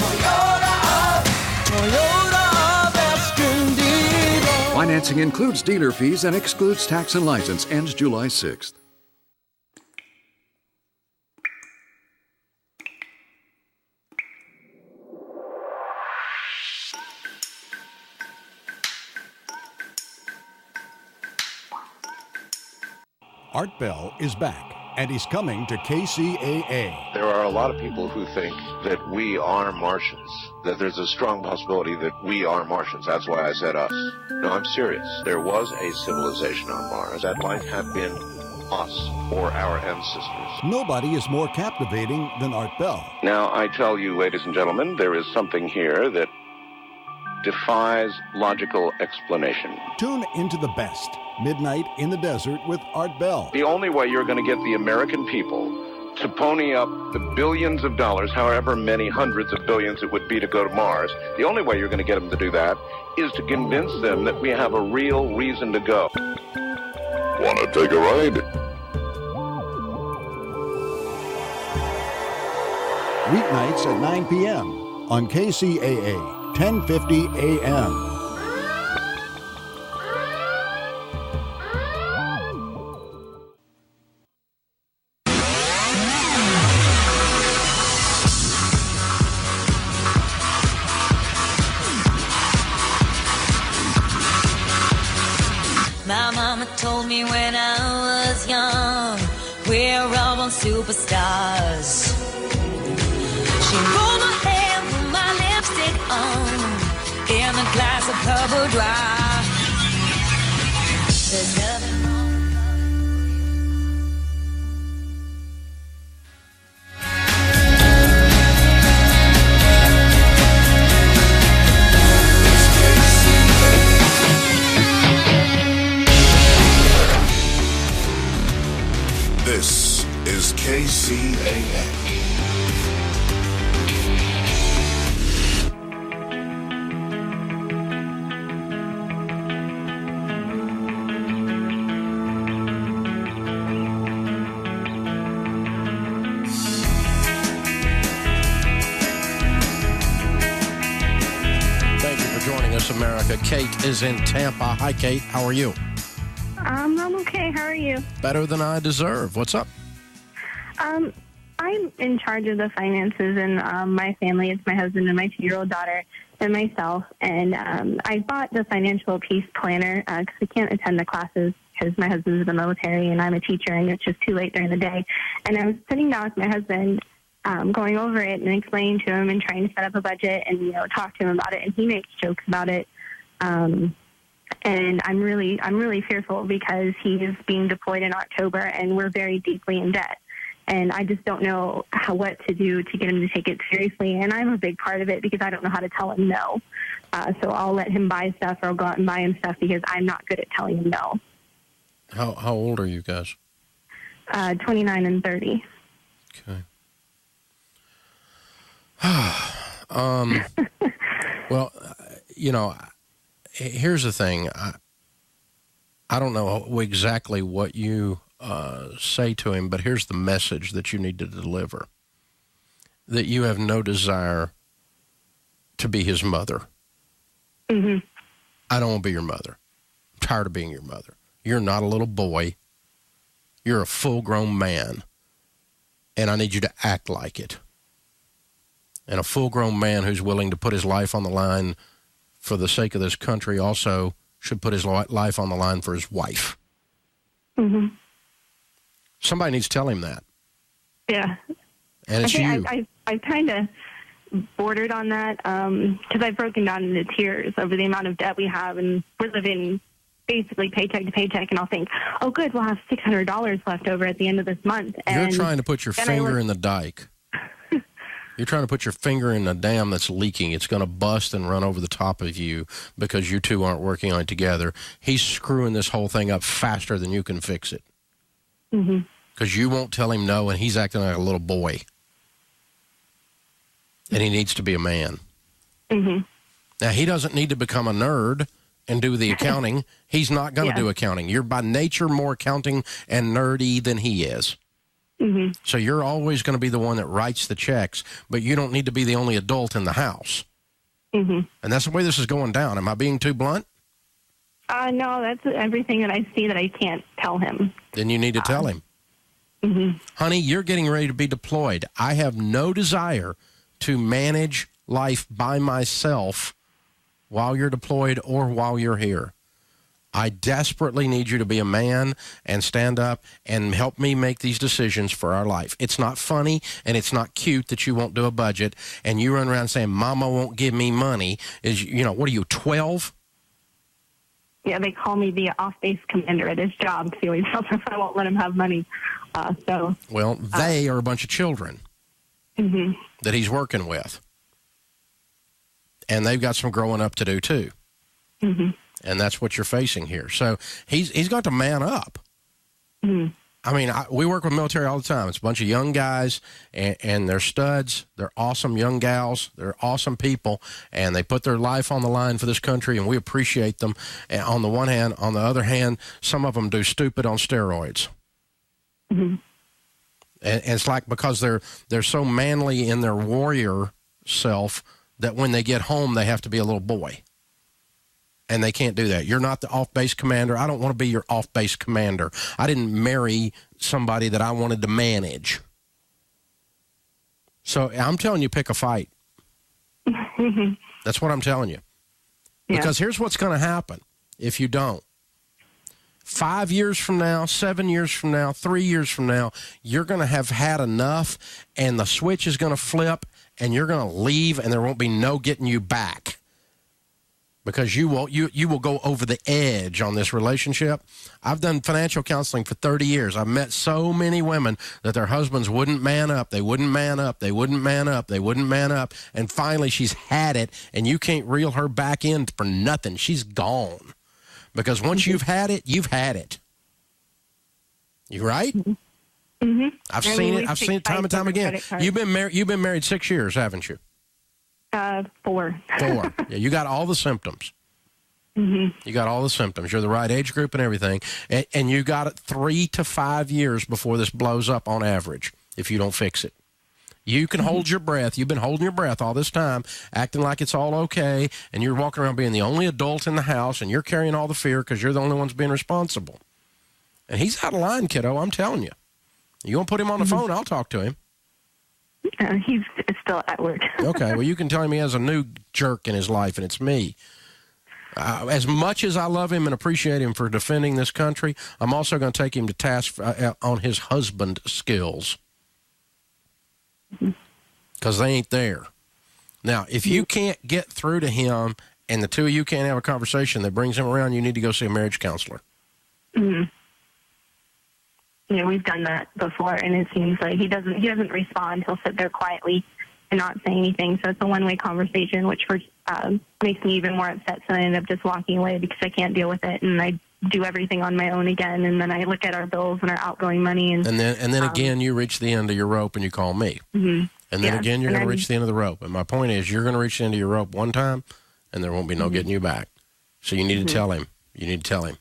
Toyota of Escondido. Financing includes dealer fees and excludes tax and license. Ends July 6th. Art Bell is back, and he's coming to KCAA. There are a lot of people who think that we are Martians, that there's a strong possibility that we are Martians. That's why I said us. No, I'm serious. There was a civilization on Mars. That might have been us or our ancestors. Nobody is more captivating than Art Bell. Now, I tell you, ladies and gentlemen, there is something here that defies logical explanation. Tune into the best. Midnight in the Desert with Art Bell. The only way you're going to get the American people to pony up the billions of dollars, however many hundreds of billions it would be to go to Mars, the only way you're going to get them to do that is to convince them that we have a real reason to go. Want to take a ride? Weeknights at 9 p.m. on KCAA 1050 AM. we're all born superstars. She rolled my hair, put my lipstick on, in a glass of purple dry. There's nothing wrong. This is KCAA. Thank you for joining us, America. Kate is in Tampa. Hi, Kate. How are you? I'm okay. How are you? Better than I deserve. What's up? I'm in charge of the finances in my family. It's my husband and my 2-year-old daughter and myself. And I bought the financial peace planner because I can't attend the classes because my husband's in the military and I'm a teacher and it's just too late during the day. And I was sitting down with my husband going over it and explaining to him and trying to set up a budget and, talk to him about it. And he makes jokes about it. And I'm really fearful because he is being deployed in October and we're very deeply in debt. And I just don't know what to do to get him to take it seriously. And I'm a big part of it because I don't know how to tell him no. So I'll let him buy stuff or I'll go out and buy him stuff because I'm not good at telling him no. How old are you guys? 29 and 30. Okay. Well, here's the thing. I don't know exactly what you say to him, but here's the message that you need to deliver. That you have no desire to be his mother. Mm-hmm. I don't want to be your mother. I'm tired of being your mother. You're not a little boy. You're a full-grown man, and I need you to act like it. And a full-grown man who's willing to put his life on the line for the sake of this country also should put his life on the line for his wife. Mm-hmm. Somebody needs to tell him that. Yeah. And it's you. I kind of bordered on that because I've broken down into tears over the amount of debt we have, and we're living basically paycheck to paycheck, and I'll think, oh, good, we'll have $600 left over at the end of this month. You're trying to put your finger in the dike. You're trying to put your finger in a dam that's leaking. It's going to bust and run over the top of you because you two aren't working on it together. He's screwing this whole thing up faster than you can fix it. Mm-hmm. Because you won't tell him no, and he's acting like a little boy. And he needs to be a man. Mm-hmm. Now, he doesn't need to become a nerd and do the accounting. He's not going to do accounting. You're by nature more accounting and nerdy than he is. Mm-hmm. So you're always going to be the one that writes the checks, but you don't need to be the only adult in the house. Mm-hmm. And that's the way this is going down. Am I being too blunt? No, that's everything that I see that I can't tell him. Then you need to tell him. Mm-hmm. Honey, you're getting ready to be deployed. I have no desire to manage life by myself while you're deployed or while you're here. I desperately need you to be a man and stand up and help me make these decisions for our life. It's not funny and it's not cute that you won't do a budget and you run around saying, Mama won't give me money. What are you, 12? Yeah, they call me the off-base commander at his job because he always tells us I won't let him have money. Well, they are a bunch of children that he's working with. And they've got some growing up to do, too. Mm-hmm. And that's what you're facing here. So he's got to man up. Mm-hmm. I mean, we work with military all the time. It's a bunch of young guys, and they're studs. They're awesome young gals. They're awesome people, and they put their life on the line for this country, and we appreciate them. And on the one hand, on the other hand, some of them do stupid on steroids. Mm-hmm. And it's like because they're so manly in their warrior self that when they get home, they have to be a little boy. And they can't do that. You're not the off-base commander. I don't want to be your off-base commander. I didn't marry somebody that I wanted to manage. So I'm telling you, pick a fight. That's what I'm telling you. Because here's what's going to happen if you don't. 5 years from now, 7 years from now, 3 years from now, you're going to have had enough, and the switch is going to flip, and you're going to leave, and there won't be no getting you back. Because you will go over the edge on this relationship. I've done financial counseling for 30 years. I've met so many women that their husbands wouldn't man up. They wouldn't man up. They wouldn't man up. They wouldn't man up. And finally, she's had it, and you can't reel her back in for nothing. She's gone. Because once you've had it, you've had it. You right? Mm-hmm. I've seen it. I've seen it time and time again. You've been married 6 years, haven't you? 4. 4. Yeah, you got all the symptoms. Mm-hmm. You got all the symptoms. You're the right age group and everything. And you got it 3 to 5 years before this blows up on average if you don't fix it. You can hold your breath. You've been holding your breath all this time, acting like it's all okay, and you're walking around being the only adult in the house, and you're carrying all the fear because you're the only ones being responsible. And he's out of line, kiddo, I'm telling you. You want to put him on the phone, I'll talk to him. He's still at work. Okay, well, you can tell him he has a new jerk in his life, and it's me. As much as I love him and appreciate him for defending this country, I'm also going to take him to task on his husband skills. Because they ain't there. Now, if you can't get through to him and the two of you can't have a conversation that brings him around, you need to go see a marriage counselor. Mm-hmm. Yeah, we've done that before, and it seems like he doesn't respond. He'll sit there quietly and not say anything. So it's a one-way conversation, which makes me even more upset. So I end up just walking away because I can't deal with it, and I do everything on my own again. And then I look at our bills and our outgoing money, and then again you reach the end of your rope and you call me. Mm-hmm. And then again you're going to reach the end of the rope. And my point is, you're going to reach the end of your rope one time, and there won't be no getting you back. So you need to tell him. You need to tell him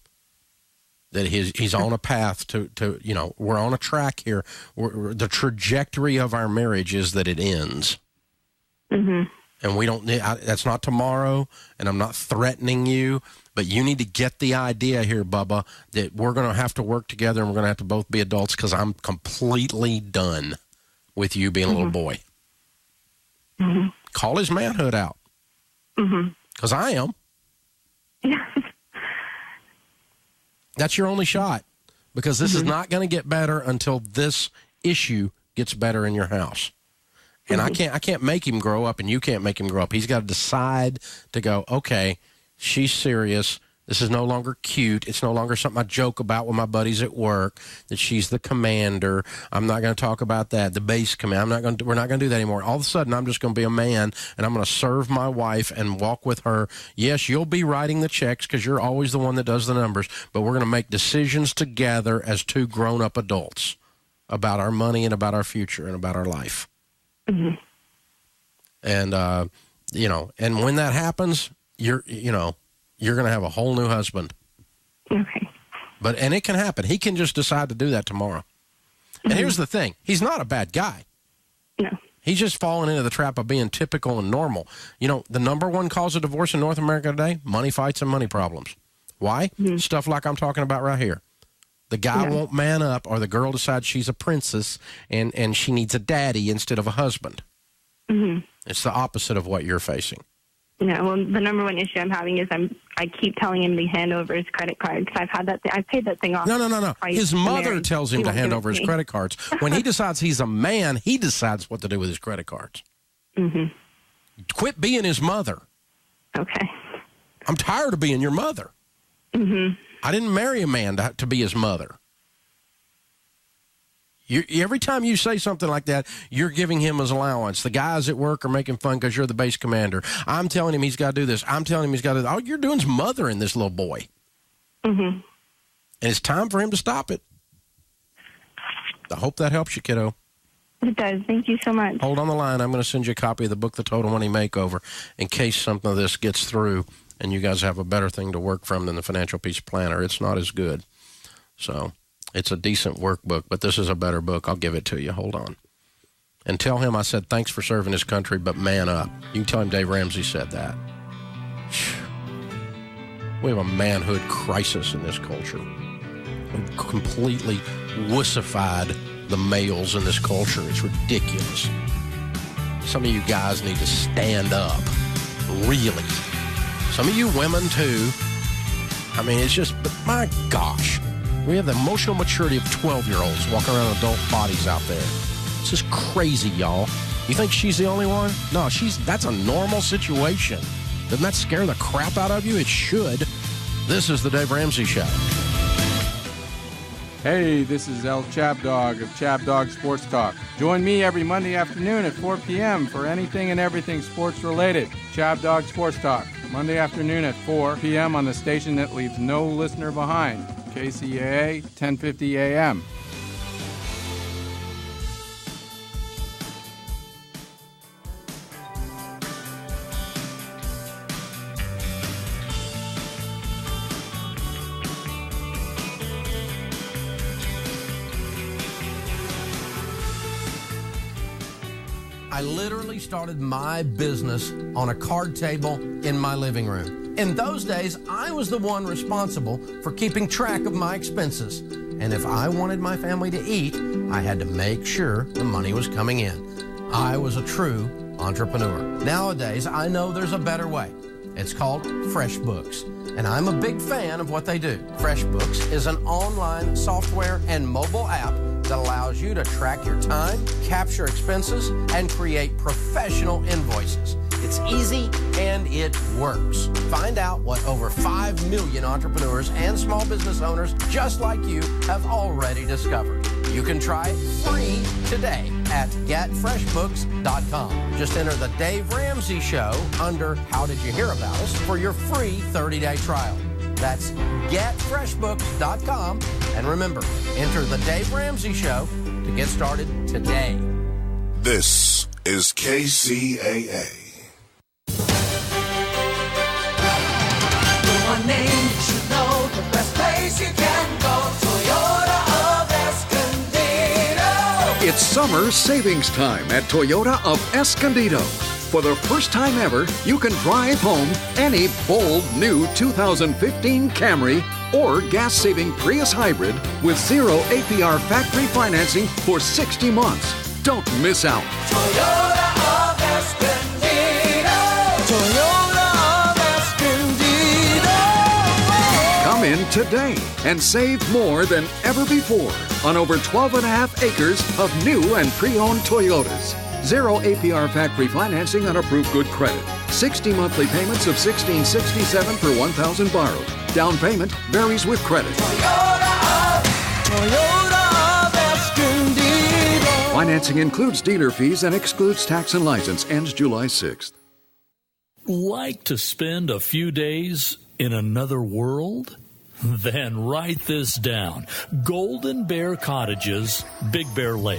that he's on a path to we're on a track here. The trajectory of our marriage is that it ends. Mm-hmm. And we don't. That's not tomorrow, and I'm not threatening you, but you need to get the idea here, Bubba, that we're going to have to work together, and we're going to have to both be adults, because I'm completely done with you being a little boy. Mm-hmm. Call his manhood out. Because I am. Yeah. That's your only shot, because this is not going to get better until this issue gets better in your house. And I can't make him grow up, and you can't make him grow up. He's got to decide to go, okay, she's serious. This is no longer cute. It's no longer something I joke about with my buddies at work, that she's the commander. I'm not going to talk about that, the base command. We're not going to do that anymore. All of a sudden, I'm just going to be a man, and I'm going to serve my wife and walk with her. Yes, you'll be writing the checks because you're always the one that does the numbers, but we're going to make decisions together as two grown-up adults about our money and about our future and about our life. Mm-hmm. And, and when that happens, you're going to have a whole new husband. Okay. And it can happen. He can just decide to do that tomorrow. And here's the thing. He's not a bad guy. No. He's just fallen into the trap of being typical and normal. The number one cause of divorce in North America today, money fights and money problems. Why? Stuff like I'm talking about right here. The guy won't man up, or the girl decides she's a princess and she needs a daddy instead of a husband. Mm-hmm. It's the opposite of what you're facing. Yeah, well, the number one issue I'm having is I keep telling him to hand over his credit card, because I've had that. I've paid that thing off. No. His mother tells him to hand over his credit cards. When he decides he's a man, he decides what to do with his credit cards. Mm-hmm. Quit being his mother. Okay. I'm tired of being your mother. Mm-hmm. I didn't marry a man to be his mother. Every time you say something like that, you're giving him his allowance. The guys at work are making fun because you're the base commander. I'm telling him he's got to do this. I'm telling him he's got to do that. All you're doing is mothering this little boy. Mm-hmm. And it's time for him to stop it. I hope that helps you, kiddo. It does. Thank you so much. Hold on the line. I'm going to send you a copy of the book, The Total Money Makeover, in case something of this gets through and you guys have a better thing to work from than the Financial Peace Planner. It's not as good. So it's a decent workbook, but this is a better book. I'll give it to you. Hold on. And tell him I said thanks for serving his country, but man up. You can tell him Dave Ramsey said that. We have a manhood crisis in this culture. We've completely wussified the males in this culture. It's ridiculous. Some of you guys need to stand up. Really. Some of you women, too. I mean, it's just, but my gosh. We have the emotional maturity of 12-year-olds walking around adult bodies out there. It's just crazy, y'all. You think she's the only one? No, that's a normal situation. Doesn't that scare the crap out of you? It should. This is the Dave Ramsey Show. Hey, this is El Chabdog of Chabdog Sports Talk. Join me every Monday afternoon at 4 p.m. for anything and everything sports related. Chabdog Sports Talk, Monday afternoon at 4 p.m. on the station that leaves no listener behind. Kcaa 1050 AM. I literally started my business on a card table in my living room. In those days, I was the one responsible for keeping track of my expenses. And if I wanted my family to eat, I had to make sure the money was coming in. I was a true entrepreneur. Nowadays, I know there's a better way. It's called FreshBooks, and I'm a big fan of what they do. FreshBooks is an online software and mobile app that allows you to track your time, capture expenses, and create professional invoices. It's easy and it works. Find out what over 5 million entrepreneurs and small business owners just like you have already discovered. You can try it free today at getfreshbooks.com. Just enter the Dave Ramsey Show under How Did You Hear About Us for your free 30-day trial. That's getfreshbooks.com. And remember, enter the Dave Ramsey Show to get started today. This is KCAA. One name you should know, the best place you can go, Toyota of Escondido. It's summer savings time at Toyota of Escondido. For the first time ever, you can drive home any bold new 2015 Camry or gas-saving Prius Hybrid with 0 APR factory financing for 60 months. Don't miss out. Toyota of Escondido. Toyota of Escondido. Come in today and save more than ever before on over 12.5 acres of new and pre-owned Toyotas. 0 APR factory financing on approved good credit. 60 monthly payments of $1,667 per $1,000 borrowed. Down payment varies with credit. Toyota of Escondido. Financing includes dealer fees and excludes tax and license. Ends July 6th. Like to spend a few days in another world? Then write this down. Golden Bear Cottages, Big Bear Lake.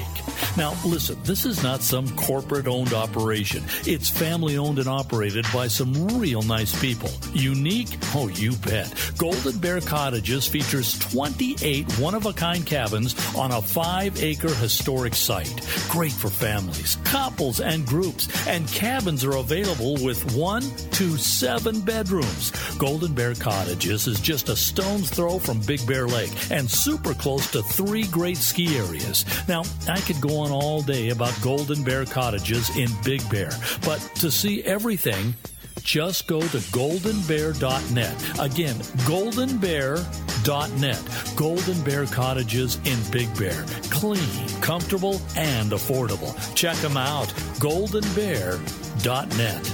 Now, listen, this is not some corporate-owned operation. It's family-owned and operated by some real nice people. Unique? Oh, you bet. Golden Bear Cottages features 28 one-of-a-kind cabins on a 5-acre historic site. Great for families, couples, and groups. And cabins are available with 1 to 7 bedrooms. Golden Bear Cottages is just a stone's throw from Big Bear Lake and super close to 3 great ski areas. Now, I could go on all day about Golden Bear Cottages in Big Bear, but to see everything, just go to goldenbear.net. Again, goldenbear.net. Golden Bear Cottages in Big Bear. Clean, comfortable, and affordable. Check them out. goldenbear.net.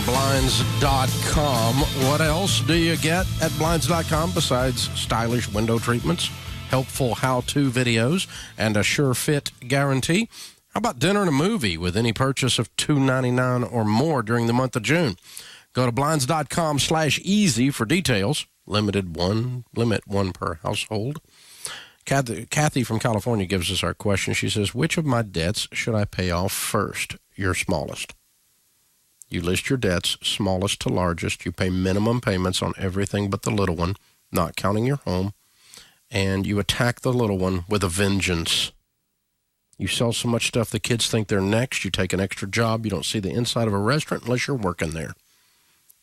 Blinds.com. What else do you get at Blinds.com besides stylish window treatments, helpful how-to videos, and a sure fit guarantee? How about dinner and a movie with any purchase of $2.99 or more during the month of June? Go to Blinds.com/easy for details. Limit one per household. Kathy from California gives us our question. She says, which of my debts should I pay off first? Your smallest. You list your debts, smallest to largest. You pay minimum payments on everything but the little one, not counting your home. And you attack the little one with a vengeance. You sell so much stuff the kids think they're next. You take an extra job. You don't see the inside of a restaurant unless you're working there.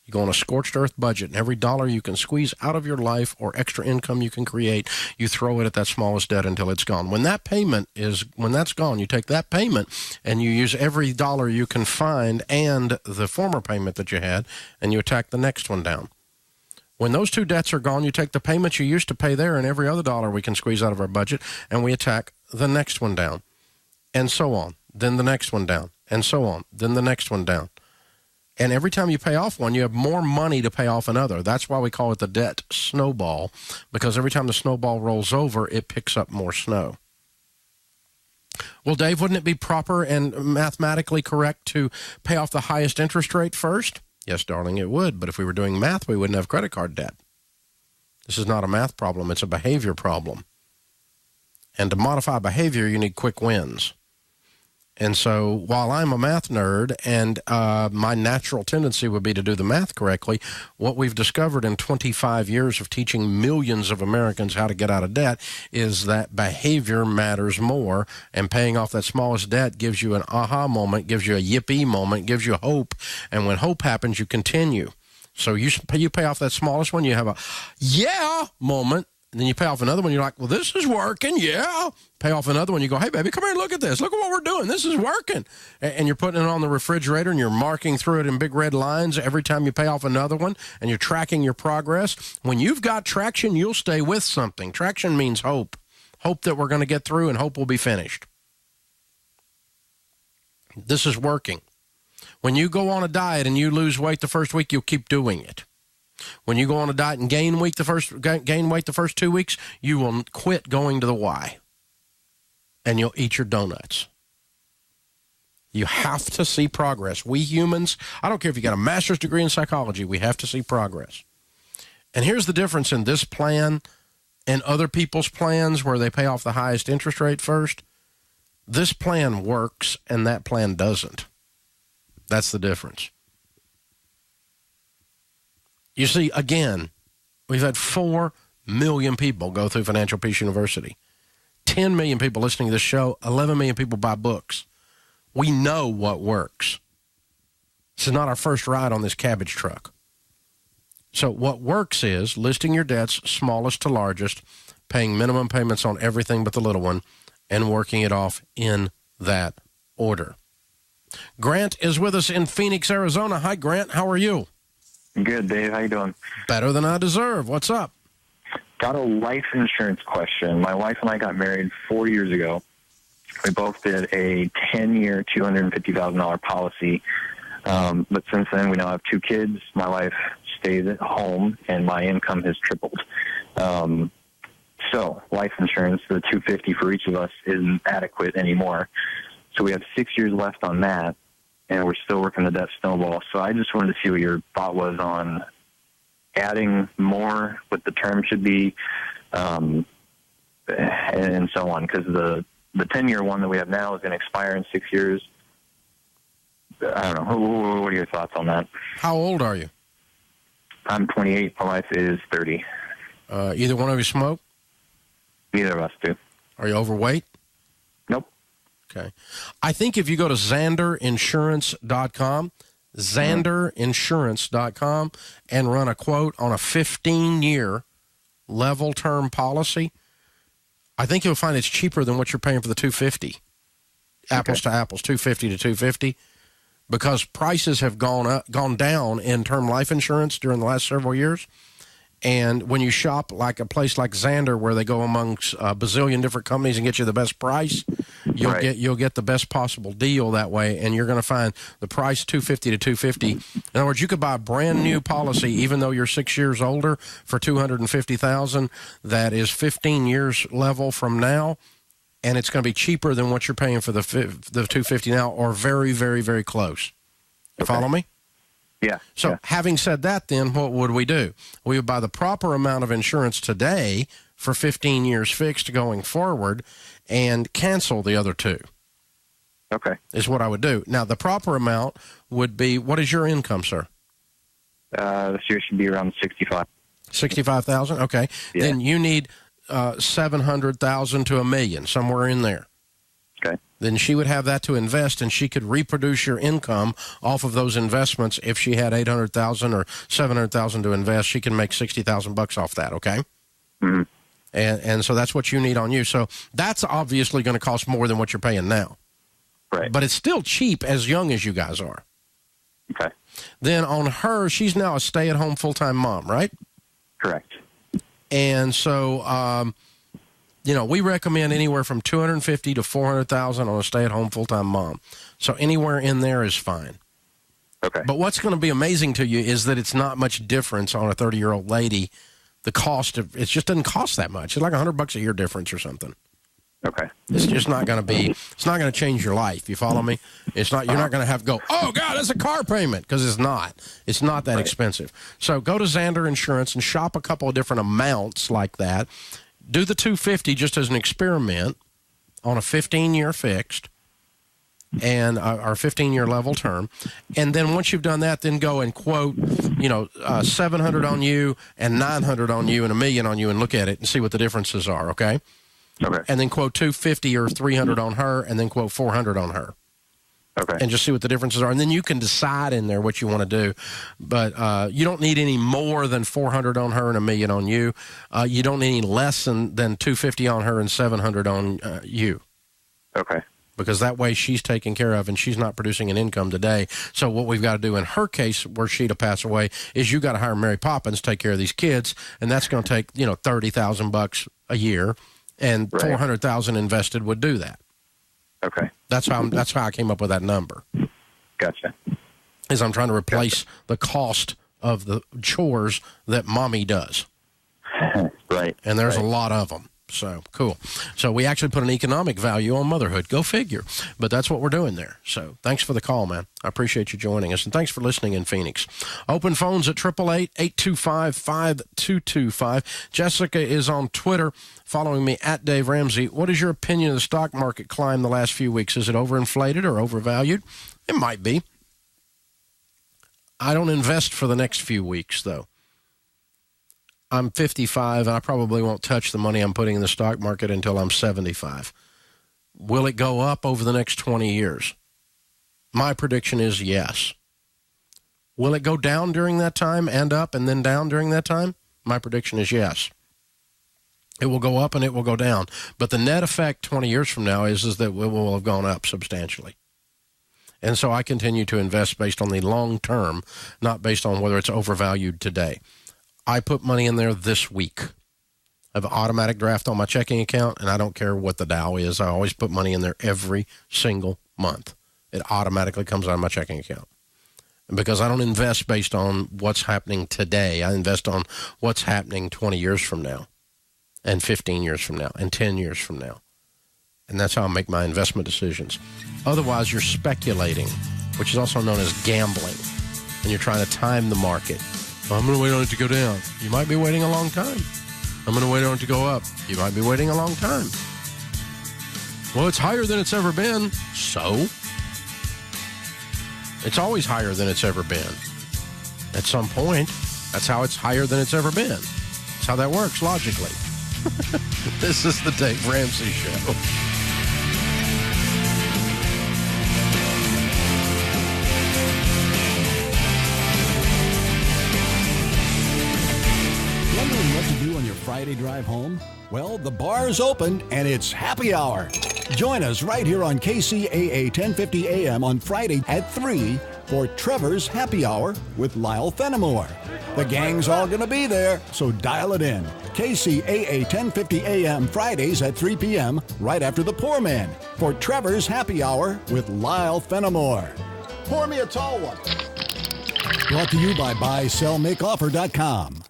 You go on a scorched earth budget, and every dollar you can squeeze out of your life or extra income you can create, you throw it at that smallest debt until it's gone. When that's gone, you take that payment and you use every dollar you can find and the former payment that you had, and you attack the next one down. When those two debts are gone, you take the payments you used to pay there and every other dollar we can squeeze out of our budget, and we attack the next one down, and so on. Then the next one down, and so on. Then the next one down. And every time you pay off one, you have more money to pay off another. That's why we call it the debt snowball, because every time the snowball rolls over, it picks up more snow. Well, Dave, wouldn't it be proper and mathematically correct to pay off the highest interest rate first? Yes, darling, it would. But if we were doing math, we wouldn't have credit card debt. This is not a math problem. It's a behavior problem. And to modify behavior, you need quick wins. And so while I'm a math nerd and my natural tendency would be to do the math correctly, what we've discovered in 25 years of teaching millions of Americans how to get out of debt is that behavior matters more, and paying off that smallest debt gives you an aha moment, gives you a yippee moment, gives you hope, and when hope happens, you continue. So you pay off that smallest one, you have a yeah moment. And then you pay off another one, you're like, well, this is working, yeah. Pay off another one, you go, hey, baby, come here and look at this. Look at what we're doing. This is working. And you're putting it on the refrigerator, and you're marking through it in big red lines every time you pay off another one, and you're tracking your progress. When you've got traction, you'll stay with something. Traction means hope. Hope that we're going to get through, and hope will be finished. This is working. When you go on a diet and you lose weight the first week, you'll keep doing it. When you go on a diet and gain weight the first 2 weeks, you will quit going to the Y, and you'll eat your donuts. You have to see progress. We humans, I don't care if you got a master's degree in psychology, we have to see progress. And here's the difference in this plan and other people's plans where they pay off the highest interest rate first. This plan works, and that plan doesn't. That's the difference. You see, again, we've had 4 million people go through Financial Peace University. 10 million people listening to this show. 11 million people buy books. We know what works. This is not our first ride on this cabbage truck. So what works is listing your debts, smallest to largest, paying minimum payments on everything but the little one, and working it off in that order. Grant is with us in Phoenix, Arizona. Hi, Grant. How are you? Good, Dave. How you doing? Better than I deserve. What's up? Got a life insurance question. My wife and I got married 4 years ago. We both did a 10-year, $250,000 policy. But since then, we now have 2 kids. My wife stays at home, and my income has tripled. So life insurance, the $250 for each of us, isn't adequate anymore. So we have 6 years left on that, and we're still working the debt snowball. So I just wanted to see what your thought was on adding more, what the term should be, and so on. Because the 10-year one that we have now is going to expire in 6 years. I don't know. What are your thoughts on that? How old are you? I'm 28. My wife is 30. Either one of you smoke? Neither of us do. Are you overweight? Nope. Okay. I think if you go to XanderInsurance.com, XanderInsurance.com, and run a quote on a 15-year level term policy, I think you'll find it's cheaper than what you're paying for the $250. Apples to apples, $250 to $250, because prices have gone down in term life insurance during the last several years. And when you shop like a place like Xander, where they go amongst a bazillion different companies and get you the best price, you'll get the best possible deal that way. And you're going to find the price $250 to $250. In other words, you could buy a brand new policy, even though you're 6 years older, for $250,000. That is 15 years level from now, and it's going to be cheaper than what you're paying for the $250 now, or very, very, very close. You follow me? Yeah. So having said that, then what would we do? We would buy the proper amount of insurance today for 15 years fixed going forward and cancel the other 2. Okay. Is what I would do. Now, the proper amount would be, what is your income, sir? This year should be around 65. 65,000. Okay. Yeah. Then you need 700,000 to $1 million, somewhere in there. Okay. Then she would have that to invest, and she could reproduce your income off of those investments. If she had 800,000 or 700,000 to invest, she can make $60,000 off that. Okay. Mm-hmm. And so that's what you need on you. So that's obviously going to cost more than what you're paying now. Right. But it's still cheap as young as you guys are. Okay. Then on her, she's now a stay-at-home full-time mom, right? Correct. And so, we recommend anywhere from $250,000 to $400,000 on a stay-at-home full-time mom. So anywhere in there is fine. Okay. But what's going to be amazing to you is that it's not much difference on a 30-year-old lady. The cost of it just doesn't cost that much. It's like $100 a year difference or something. Okay. It's just not going to be. It's not going to change your life. You follow me? It's not. You're not going to have to go, oh God, that's a car payment, because it's not. It's not that expensive. So go to Zander Insurance and shop a couple of different amounts like that. Do the $250 just as an experiment on a 15-year fixed and our 15-year level term, and then once you've done that, then go and quote, $700 on you and $900 on you and $1 million on you, and look at it and see what the differences are. Okay. Okay. And then quote $250 or $300 on her, and then quote $400 on her. Okay. And just see what the differences are, and then you can decide in there what you want to do. But you don't need any more than $400 on her and $1 million on you. You don't need any less than $250 on her and $700 on you. Okay. Because that way she's taken care of, and she's not producing an income today. So what we've got to do in her case, where she'd have passed away, is you got to hire Mary Poppins to take care of these kids, and that's going to take $30,000 a year. And $400,000 invested would do that. Okay. That's how I came up with that number. Gotcha. Is I'm trying to replace the cost of the chores that mommy does. Right. And there's a lot of them. So, cool. So we actually put an economic value on motherhood. Go figure. But that's what we're doing there. So thanks for the call, man. I appreciate you joining us. And thanks for listening in Phoenix. Open phones at 888-825-5225. Jessica is on Twitter following me at Dave Ramsey. What is your opinion of the stock market climb the last few weeks? Is it overinflated or overvalued? It might be. I don't invest for the next few weeks, though. I'm 55, and I probably won't touch the money I'm putting in the stock market until I'm 75. Will it go up over the next 20 years? My prediction is yes. Will it go down during that time and up and then down during that time? My prediction is yes. It will go up and it will go down. But the net effect 20 years from now is that it will have gone up substantially. And so I continue to invest based on the long term, not based on whether it's overvalued today. I put money in there this week. I have an automatic draft on my checking account, and I don't care what the Dow is. I always put money in there every single month. It automatically comes out of my checking account. And because I don't invest based on what's happening today, I invest on what's happening 20 years from now, and 15 years from now, and 10 years from now. And that's how I make my investment decisions. Otherwise, you're speculating, which is also known as gambling, and you're trying to time the market. I'm going to wait on it to go down. You might be waiting a long time. I'm going to wait on it to go up. You might be waiting a long time. Well, it's higher than it's ever been. So? It's always higher than it's ever been. At some point, that's how it's higher than it's ever been. That's how that works logically. This is the Dave Ramsey Show. Wondering what to do on your Friday drive home? Well, the bar's open and it's happy hour. Join us right here on KCAA 1050 AM on Friday at 3 for Trevor's Happy Hour with Lyle Fenimore. The gang's all going to be there, so dial it in. KCAA 1050 AM Fridays at 3 p.m. right after the Poor Man for Trevor's Happy Hour with Lyle Fenimore. Pour me a tall one. Brought to you by BuySellMakeOffer.com.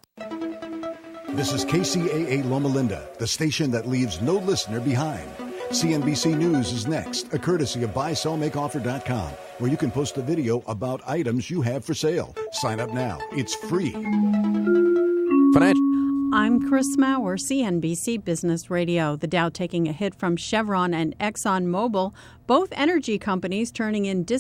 This is KCAA Loma Linda, the station that leaves no listener behind. CNBC News is next, a courtesy of BuySellMakeOffer.com, where you can post a video about items you have for sale. Sign up now. It's free. I'm Chris Maurer, CNBC Business Radio. The Dow taking a hit from Chevron and ExxonMobil, both energy companies turning in